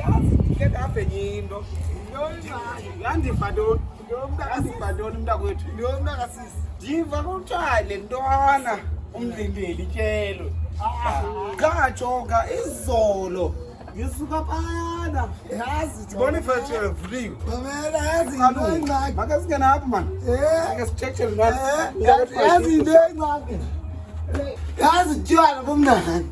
yazi ngeke aphenye into yandibhadoni umntakwethu ndiva kuthiwa le ntwana umlindeli tyelo ngajonga izolo ngisuka phayana yazi ndibona ifethu evuliwe mamela yazi into engxaki makasingena apha mani ake sithethe yazi into engxaki yazi tywala bomnani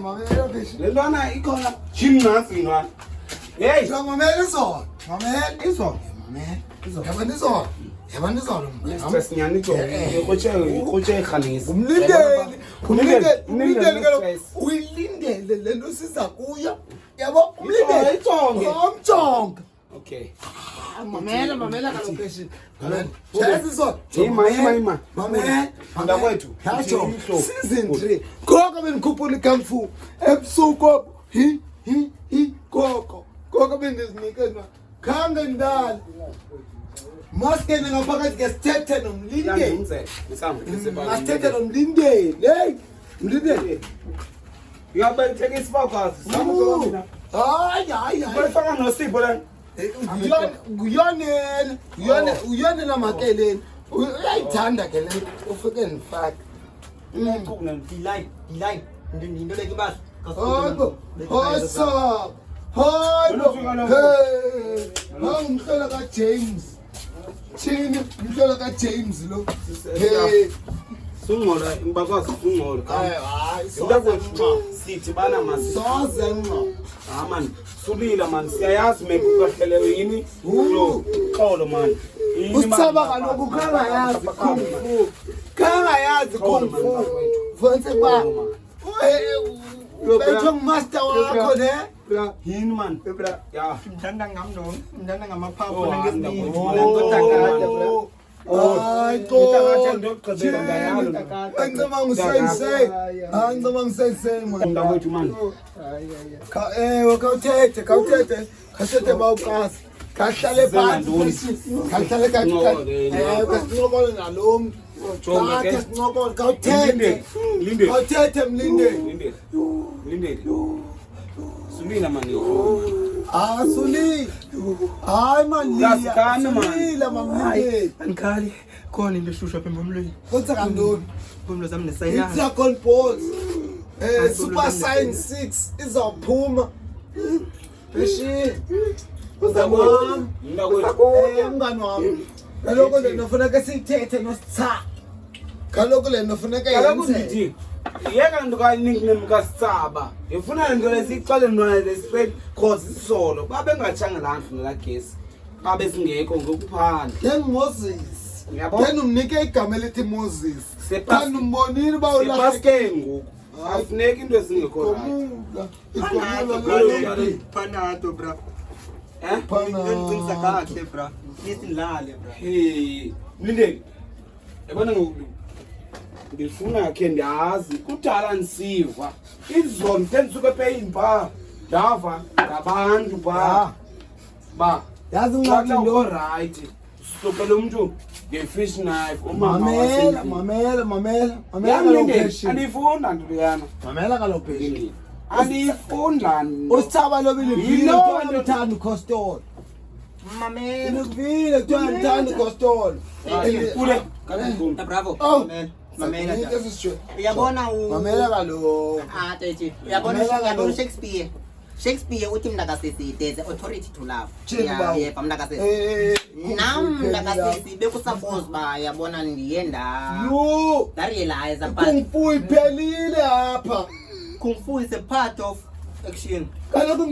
mamela le ntwana ikhona tshini nasi intwana hey mamela izolo mamela izolo yabona izolo yabona izolo sinyani ikhotshe ikhanisa umlindeli kaloku uyilindele le nto siza kuyo yabo umlindeli omjonga okay mamela kaloku eshini yazi izolo ima mntakwethu yatsho season 3 ngoko bendikhuphula ikamfu ebusuku ngoko bendizinikeza khange ndali maskene ngaphakathi ke sithethe nomlindeli masithethe nomlindeli hey mlindeli uyabetheka isifakazi hayi bayifaka nosipho la uyone namakeleni uyayithanda ke le ufike ndifaka Ngikuqhubuna delay into leke basi ngihlola kaJames Chini ngihlola kaJames lo sungcola imbakwazi sungcola soze sithi bana soze ngqo man sulila man siyayazi mekukahlelewe yini lo xolo man usicaba kaloku kangayazi kung fu vonse ba betho master wakho ne yini man ya mdanda ngamno mdanda ngamaphaphu Ay, angicabanga usayisay man. Mntakwethu man. Khawuthethe bawuqasa. Kahlale phansi. Kahlale kasinqobole nalo. Jonga ke sinqobole khawuthethe. Khawuthethe mlindeli. Sulila man. Suli. Hayi man, sulila mamlindeli. Ankhali khona into eshusha apha emlweni Kwenza kantoni? Phumlo zami nesayina It's a gold balls. Super Science 6 izawuphuma. Beshi. Uzamam. Mngani wami. Kaloku le nofuneka sithethe nositha. Kaloku le nofuneka yenze. Yeka nto ka nickname kaSitsaba. Ngifuna nto lesixole nona lesifred cause isolo. Babengatshanga landlu nelagesi. Babe singekho ngokuphandle. Then Moses. Then umnike igama elithi Moses. Kanti umbonile ba ulahleke ngoku. Afuneka into ezingekho right. Panato bra. Ngicingisa kahle bra. Nisilale bra. Hey, Mlindeli. Yabona ngoku ngifuna ke ndiyazi kudala nisiva izolo ndisuke paying bar ndava ngabantu ba yazi unqabi lo right sitopela umuntu ngefish knife umama mamela kaloku andifunda nto yana mamela kaloku pheshini andifunda usithaba lobile vile uthanda uCostol Mamela vile uthanda uCostol kule bravo Mamela uyabona mamela kaloku tete uyabona Shakespeare uthi mntakasisi there's authority to love yeba mntakasisi nam mntakasisi bekusuppose ba yabona ndiye realize but kung fu iphelile apha kung fu is a part of action kaloku